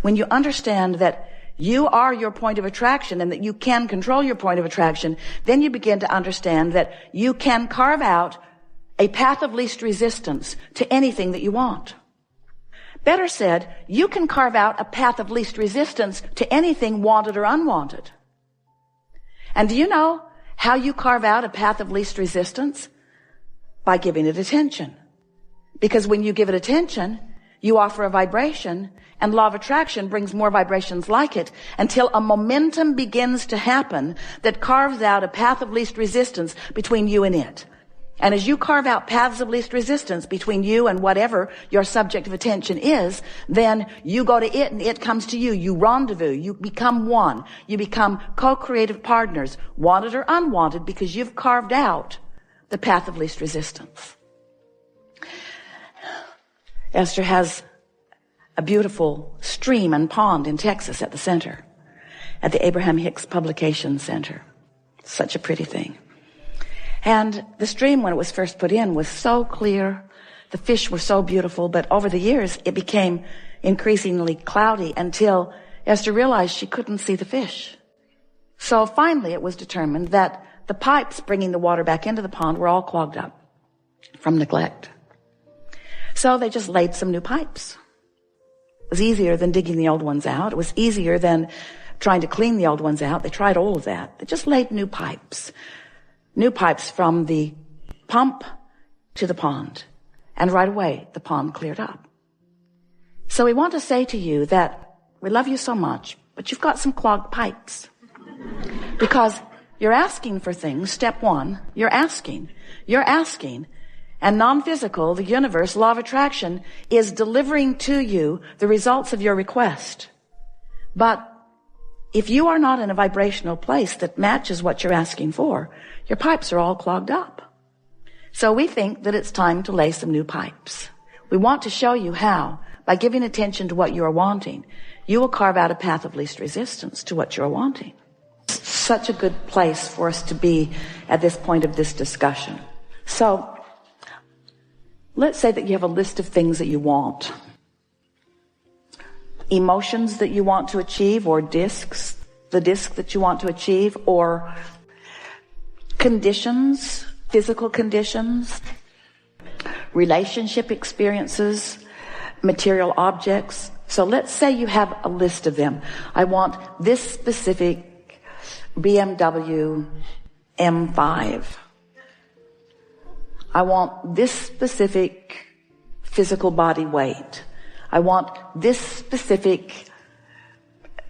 when you understand that you are your point of attraction and that you can control your point of attraction, then you begin to understand that you can carve out a path of least resistance to anything that you want. Better said, you can carve out a path of least resistance to anything wanted or unwanted. And do you know how you carve out a path of least resistance? By giving it attention. Because when you give it attention, you offer a vibration, and law of attraction brings more vibrations like it until a momentum begins to happen that carves out a path of least resistance between you and it. And as you carve out paths of least resistance between you and whatever your subject of attention is, then you go to it and it comes to you. You rendezvous. You become one. You become co-creative partners, wanted or unwanted, because you've carved out the path of least resistance. Esther has a beautiful stream and pond in Texas at the center, at the Abraham-Hicks Publication Center. Such a pretty thing. And the stream, when it was first put in, was so clear. The fish were so beautiful, but over the years, it became increasingly cloudy until Esther realized she couldn't see the fish. So finally, it was determined that the pipes bringing the water back into the pond were all clogged up from neglect. So they just laid some new pipes. It was easier than digging the old ones out. It was easier than trying to clean the old ones out. They tried all of that. They just laid new pipes. New pipes from the pump to the pond. And right away, the pond cleared up. So we want to say to you that we love you so much, but you've got some clogged pipes. Because you're asking for things. Step one, you're asking. And non-physical, the universe, law of attraction, is delivering to you the results of your request. But if you are not in a vibrational place that matches what you're asking for, your pipes are all clogged up. So we think that it's time to lay some new pipes. We want to show you how, by giving attention to what you are wanting, you will carve out a path of least resistance to what you're wanting. Such a good place for us to be at this point of this discussion. So, let's say that you have a list of things that you want. Emotions that you want to achieve, or discs, the disc that you want to achieve, or conditions, physical conditions, relationship experiences, material objects. So let's say you have a list of them. I want this specific BMW M5. I want this specific physical body weight. I want this specific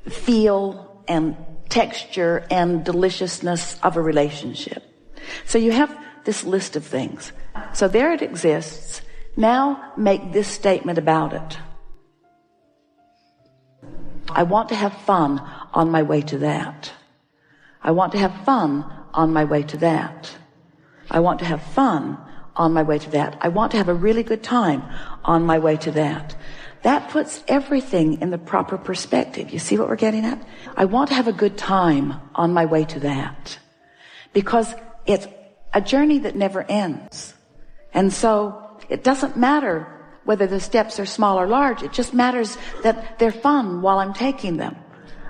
feel and texture and deliciousness of a relationship. So you have this list of things. So there it exists. Now make this statement about it. I want to have fun on my way to that. I want to have fun on my way to that. I want to have fun on my way to that. I want to have a really good time on my way to that. That puts everything in the proper perspective. You see what we're getting at? I want to have a good time on my way to that. Because it's a journey that never ends. And so it doesn't matter whether the steps are small or large. It just matters that they're fun while I'm taking them.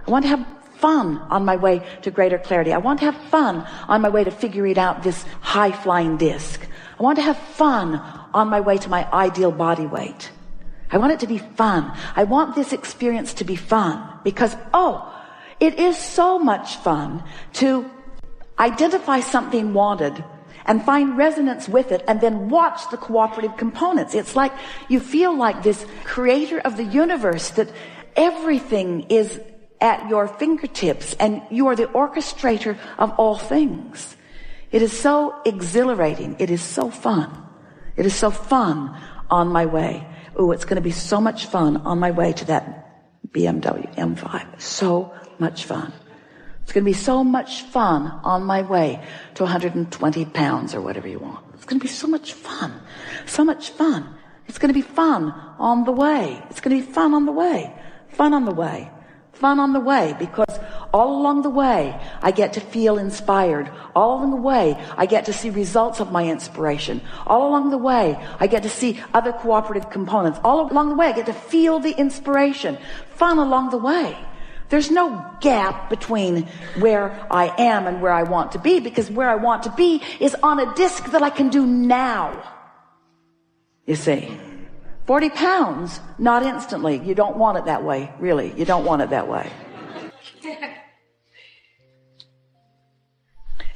I want to have fun on my way to greater clarity. I want to have fun on my way to figuring out this high-flying disc. I want to have fun on my way to my ideal body weight. I want it to be fun. I want this experience to be fun because, it is so much fun to identify something wanted and find resonance with it and then watch the cooperative components. It's like you feel like this creator of the universe, that everything is at your fingertips and you are the orchestrator of all things. It is so exhilarating. It is so fun. It is so fun on my way. It's going to be so much fun on my way to that BMW M5. So much fun. It's going to be so much fun on my way to 120 pounds or whatever you want. It's going to be so much fun. So much fun. It's going to be fun on the way. It's going to be fun on the way. Fun on the way. Fun on the way, because All along the way, I get to feel inspired. All along the way, I get to see results of my inspiration. All along the way, I get to see other cooperative components. All along the way, I get to feel the inspiration. Fun along the way. There's no gap between where I am and where I want to be, because where I want to be is on a disc that I can do now. You see, 40 pounds, not instantly. You don't want it that way, really. You don't want it that way.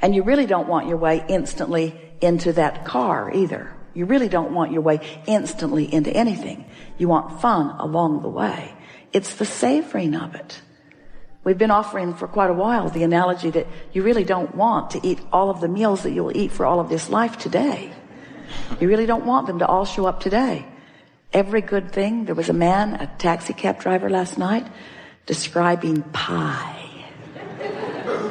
And you really don't want your way instantly into that car either. You really don't want your way instantly into anything. You want fun along the way. It's the savoring of it. We've been offering for quite a while the analogy that you really don't want to eat all of the meals that you'll eat for all of this life today. You really don't want them to all show up today. Every good thing. There was a man, a taxi cab driver last night, describing pie.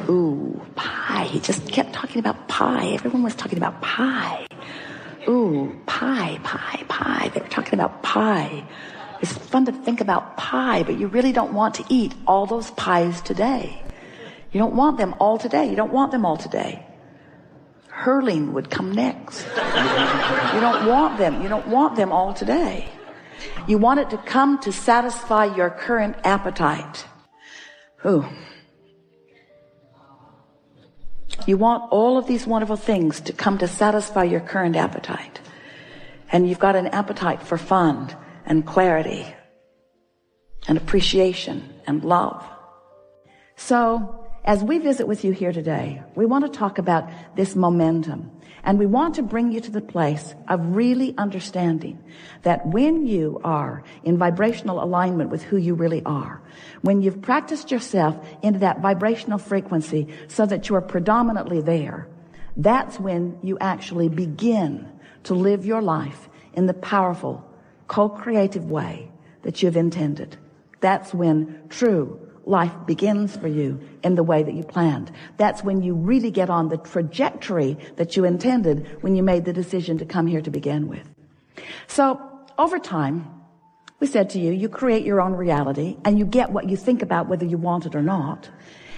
Ooh, pie. He just kept talking about pie. Everyone was talking about pie. Ooh, pie, pie, pie. They were talking about pie. It's fun to think about pie, but you really don't want to eat all those pies today. You don't want them all today. You don't want them all today. Hurling would come next. You don't want them. You don't want them all today. You want it to come to satisfy your current appetite. Ooh. You want all of these wonderful things to come to satisfy your current appetite. And you've got an appetite for fun and clarity and appreciation and love. So, as we visit with you here today, we want to talk about this momentum. And we want to bring you to the place of really understanding that when you are in vibrational alignment with who you really are, when you've practiced yourself into that vibrational frequency so that you are predominantly there, that's when you actually begin to live your life in the powerful, co-creative way that you've intended. That's when true life begins for you in the way that you planned. That's when you really get on the trajectory that you intended when you made the decision to come here to begin with. So over time, we said to you, you create your own reality and you get what you think about whether you want it or not.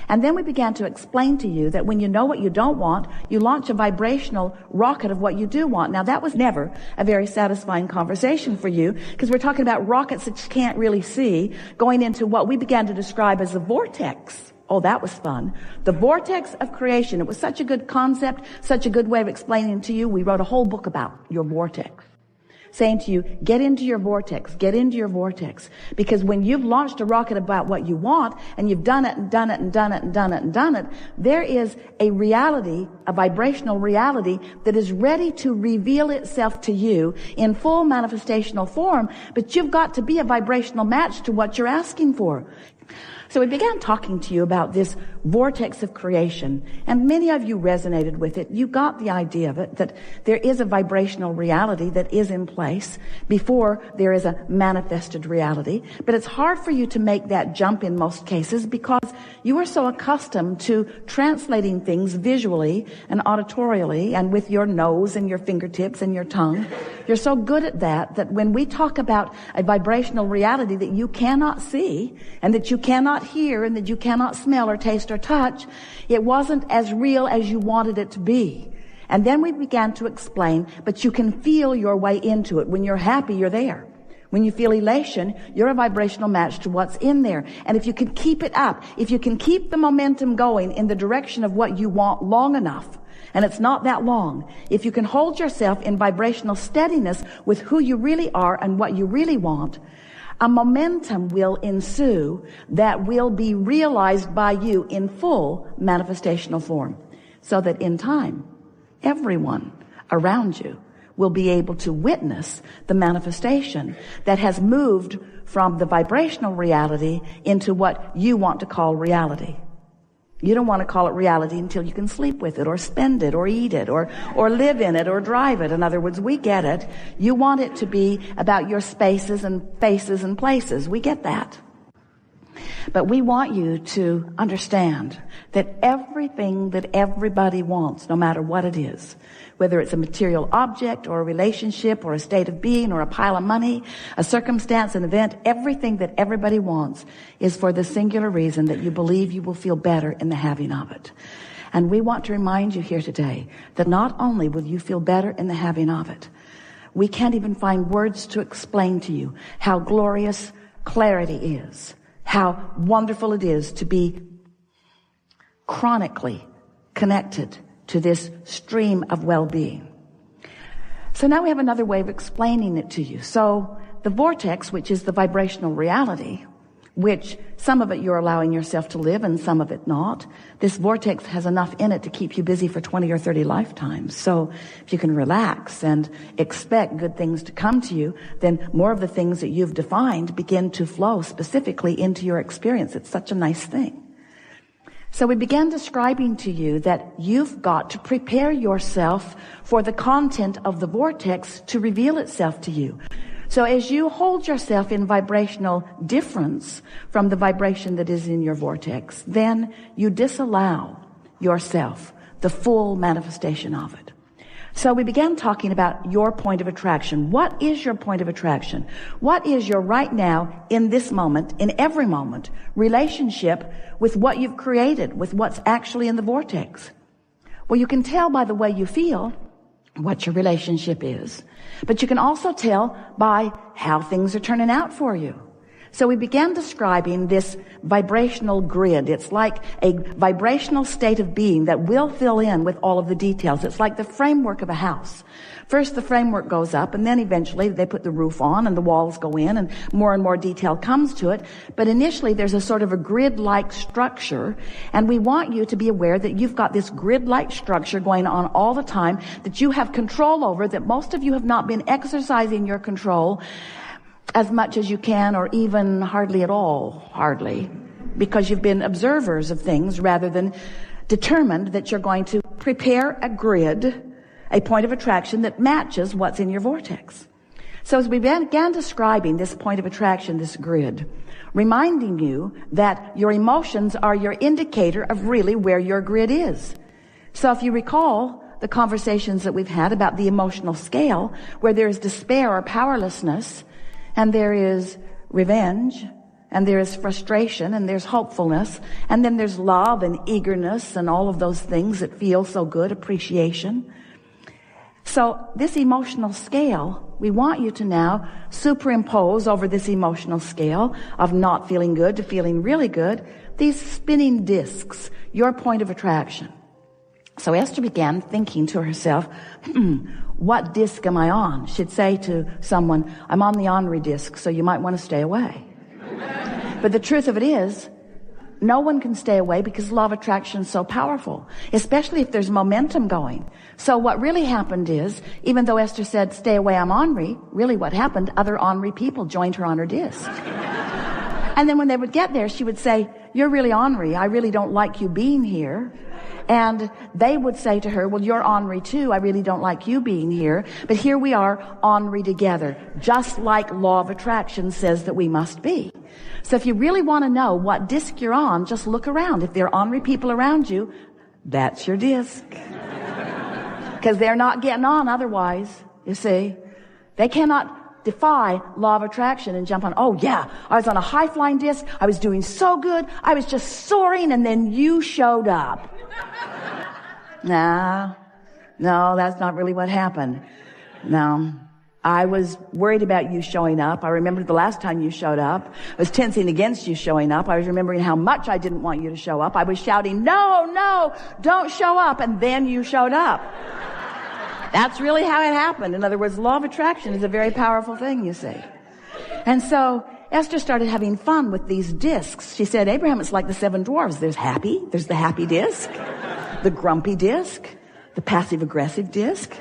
And then we began to explain to you that when you know what you don't want, you launch a vibrational rocket of what you do want. Now, that was never a very satisfying conversation for you, because we're talking about rockets that you can't really see, going into what we began to describe as the vortex. Oh, that was fun. The vortex of creation. It was such a good concept, such a good way of explaining to you. We wrote a whole book about your vortex, saying to you, get into your vortex, get into your vortex. Because when you've launched a rocket about what you want, and you've done it and done it and done it and done it and done it, there is a reality, a vibrational reality that is ready to reveal itself to you in full manifestational form. But you've got to be a vibrational match to what you're asking for. So we began talking to you about this vortex of creation, and many of you resonated with it. You got the idea of it, that there is a vibrational reality that is in place before there is a manifested reality. But it's hard for you to make that jump in most cases because you are so accustomed to translating things visually and auditorially and with your nose and your fingertips and your tongue. You're so good at that when we talk about a vibrational reality that you cannot see and that you cannot hear and that you cannot smell or taste or touch, it wasn't as real as you wanted it to be. And then we began to explain, but you can feel your way into it. When you're happy, you're there. When you feel elation, you're a vibrational match to what's in there. And if you can keep it up, if you can keep the momentum going in the direction of what you want long enough, and it's not that long, if you can hold yourself in vibrational steadiness with who you really are and what you really want, a momentum will ensue that will be realized by you in full manifestational form, so that in time, everyone around you will be able to witness the manifestation that has moved from the vibrational reality into what you want to call reality. You don't want to call it reality until you can sleep with it or spend it or eat it or live in it or drive it. In other words, we get it. You want it to be about your spaces and faces and places. We get that. But we want you to understand that everything that everybody wants, no matter what it is, whether it's a material object or a relationship or a state of being or a pile of money, a circumstance, an event, everything that everybody wants is for the singular reason that you believe you will feel better in the having of it. And we want to remind you here today that not only will you feel better in the having of it, we can't even find words to explain to you how glorious clarity is, how wonderful it is to be chronically connected to this stream of well-being. So now we have another way of explaining it to you. So the vortex, which is the vibrational reality, which some of it you're allowing yourself to live and some of it not. This vortex has enough in it to keep you busy for 20 or 30 lifetimes. So if you can relax and expect good things to come to you, then more of the things that you've defined begin to flow specifically into your experience. It's such a nice thing. So we began describing to you that you've got to prepare yourself for the content of the vortex to reveal itself to you. So as you hold yourself in vibrational difference from the vibration that is in your vortex, then you disallow yourself the full manifestation of it. So we began talking about your point of attraction. What is your point of attraction? What is your right now, in this moment, in every moment, relationship with what you've created, with what's actually in the vortex? Well, you can tell by the way you feel what your relationship is, but you can also tell by how things are turning out for you. So we began describing this vibrational grid. It's like a vibrational state of being that will fill in with all of the details. It's like the framework of a house. First the framework goes up, and then eventually they put the roof on and the walls go in and more detail comes to it. But initially there's a sort of a grid-like structure, and we want you to be aware that you've got this grid-like structure going on all the time that you have control over, that most of you have not been exercising your control as much as you can, or even hardly at all, because you've been observers of things rather than determined that you're going to prepare a grid, a point of attraction that matches what's in your vortex. So as we began describing this point of attraction, this grid, reminding you that your emotions are your indicator of really where your grid is. So if you recall the conversations that we've had about the emotional scale, where there's despair or powerlessness, and there is revenge, and there is frustration, and there's hopefulness, and then there's love and eagerness and all of those things that feel so good, appreciation. So this emotional scale, we want you to now superimpose over this emotional scale of not feeling good to feeling really good, these spinning discs, your point of attraction. So Esther began thinking to herself, what disc am I on? She'd say to someone, I'm on the ornery disc, so you might want to stay away. But the truth of it is, no one can stay away because law of attraction is so powerful, especially if there's momentum going. So what really happened is, even though Esther said, stay away, I'm ornery, really what happened, other ornery people joined her on her disc. And then when they would get there, she would say, you're really ornery. I really don't like you being here. And they would say to her, well, you're ornery too. I really don't like you being here. But here we are, ornery together, just like law of attraction says that we must be. So if you really want to know what disc you're on, just look around. If there are ornery people around you, that's your disc. Because they're not getting on otherwise, you see. They cannot defy law of attraction and jump on, oh yeah, I was on a high flying disc, I was doing so good, I was just soaring, and then you showed up. No, that's not really what happened. No, I was worried about you showing up. I remembered the last time you showed up. I was tensing against you showing up. I was remembering how much I didn't want you to show up. I was shouting, no, don't show up, and then you showed up. That's really how it happened. In other words, law of attraction is a very powerful thing, you see. And so Esther started having fun with these discs. She said, Abraham, it's like the 7 dwarves. There's the happy disc, the grumpy disc, the passive-aggressive disc.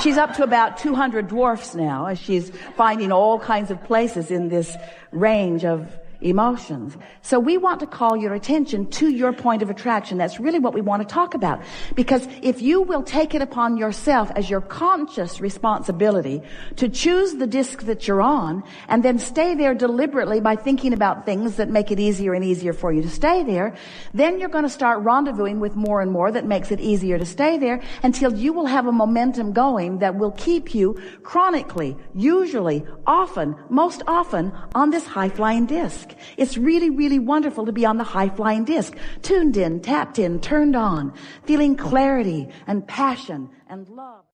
She's up to about 200 dwarfs now, as she's finding all kinds of places in this range of emotions. So we want to call your attention to your point of attraction. That's really what we want to talk about. Because if you will take it upon yourself as your conscious responsibility to choose the disc that you're on and then stay there deliberately by thinking about things that make it easier and easier for you to stay there, then you're going to start rendezvousing with more and more that makes it easier to stay there until you will have a momentum going that will keep you chronically, usually, often, most often on this high-flying disc. It's really, really wonderful to be on the high-flying disc, tuned in, tapped in, turned on, feeling clarity and passion and love.